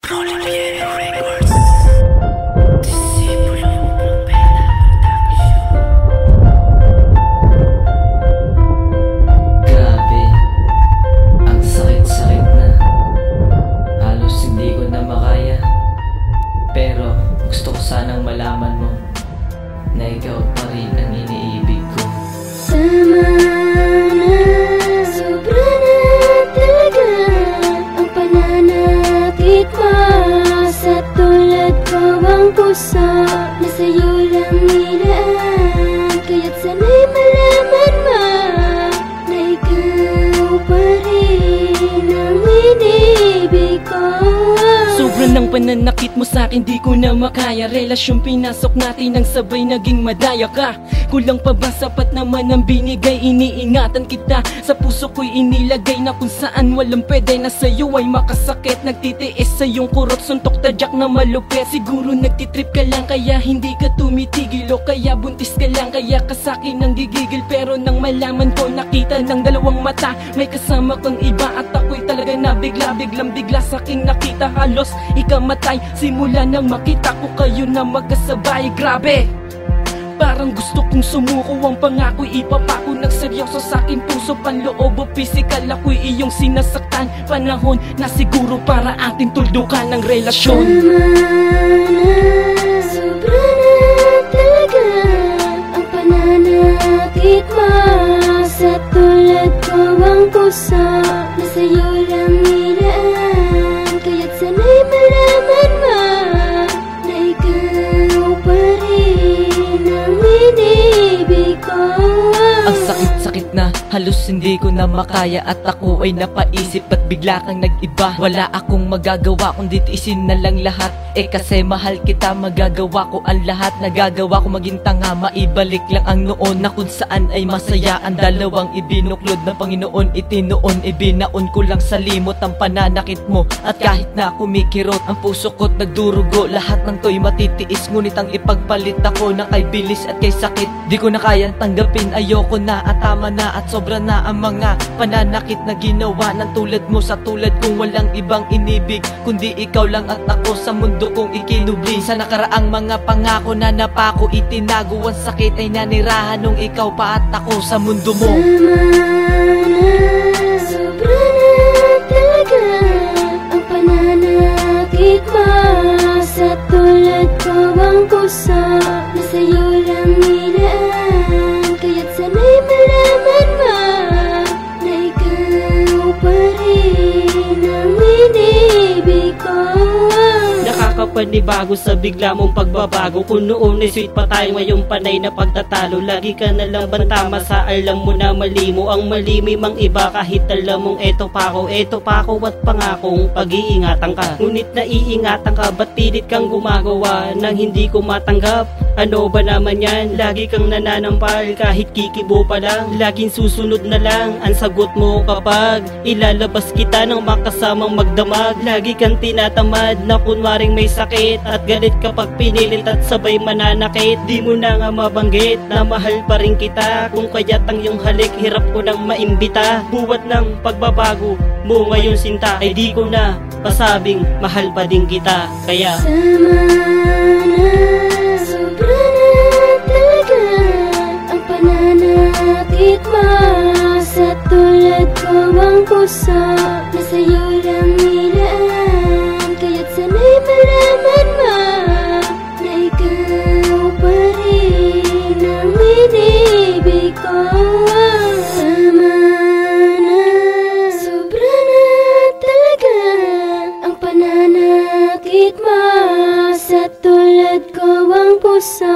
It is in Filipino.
Rolling Records. Disipulo Propela Production. Grabe, ang sakit-sakit na. Halos hindi ko na makaya. Pero gusto ko sanang malaman mo na ikaw pa rin ang iniibig ko. Tama na, sobra na talaga ang pananakit mo. Sa tulad ko ang puso na sa'yo lang nilaan. Kaya't sana'y malaman mo na ikaw pa rin ang inibig ko. Sobrang ng pananakit mo sa'kin, di ko na makaya. Relasyon pinasok natin ang sabay naging madaya ka. Kulang pa ba sapat naman ang binigay? Iniingatan kita, sa puso ko'y inilagay na kung saan walang pwede na sa'yo ay makasakit. Nagtitiis sa iyong kurot, suntok tadyak na malupit. Siguro nagtitrip ka lang kaya hindi ka tumitigil, o kaya buntis ka lang kaya ka sa'kin ang gigigil. Pero nang malaman ko, nakita ng dalawang mata, may kasama kang iba at ako'y talaga nabigla. Biglang bigla sa'king nakita, halos ikamatay. Simula nang makita ko kayo na magkasabay, grabe. Parang gusto kong sumuko, ang pangako'y ipapako. Nagseryoso sa'kin puso, panloob o physical, ako'y iyong sinasaktan. Panahon na siguro para ating tuldukan ng relasyon. Tama na, sobra na talaga ang pananakit mo. Sa tulad ko ang puso na sa'yo lang nilaan. Kaya't sana'y malaman mo na ikaw pa rin ang inibig ko. Ang sakit-sakit na, halos hindi ko na makaya. At ako ay napaisip at bigla kang nag-iba. Wala akong magagawa kundi tiisin na lang lahat. Kasi mahal kita, magagawa ko ang lahat. Nagagawa ko maging tanga, maibalik lang ang noon na kung saan ay masaya. Ang dalawang ibinuklod ng Panginoon, itinoon, ibinaon ko lang sa limot ang pananakit mo. At kahit na kumikirot ang puso ko't nagdurugo, lahat ng to'y matitiis, ngunit ang ipagpalit ako ng kay bilis at kay sakit. Di ko na kayang tanggapin, ayoko na at tama na. At sobra na ang mga pananakit na ginawa ng tulad mo. Sa tulad kong walang ibang inibig kundi ikaw lang at ako sa mundo kong ikinubli. Sa nakaraang mga pangako na napako, itinago ang sakit ay nanirahan nung ikaw pa at ako sa mundo mo. Tama na, sobra na talaga ang pananakit mo. Sa tulad ko ang puso na sa'yo lang nilaan. Kaya't sana'y malaman mo na ikaw pa rin ang inibig ko. Nakakapanibago sa bigla mong pagbabago. Kung noon ay sweet pa tayo, ngayong panay na pagtatalo. Lagi ka na lang bantama sa alam mo na mali mo. Ang mali may mang iba kahit alam mong eto pa ako at pangakong pag-iingatan ka. Ngunit naiingatan ka, ba't pilit kang gumagawa nang hindi ko matanggap? Ano ba naman yan? Lagi kang nananampal kahit kikibo pa lang. Laging susunod na lang ang sagot mo kapag ilalabas kita ng makasamang magdamag. Lagi kang tinatamad na kunwaring may sakit at galit kapag pinilit at sabay mananakit. Di mo na nga mabanggit na mahal pa rin kita, kung kaya't ang iyong halik hirap ko nang maimbita. Buwat ng pagbabago mo ngayon sinta, ay di ko na pasabing mahal pa din kita. Kaya Tama na, sobra na talaga ang pananakit mo. Sa tulad ko ang puso na sa'yo lang nilaan. Kaya't sana'y malaman mo na ikaw pa rin ang inibig ko. Tama na, sobra na talaga ang pananakit mo. Sa tulad ko ang puso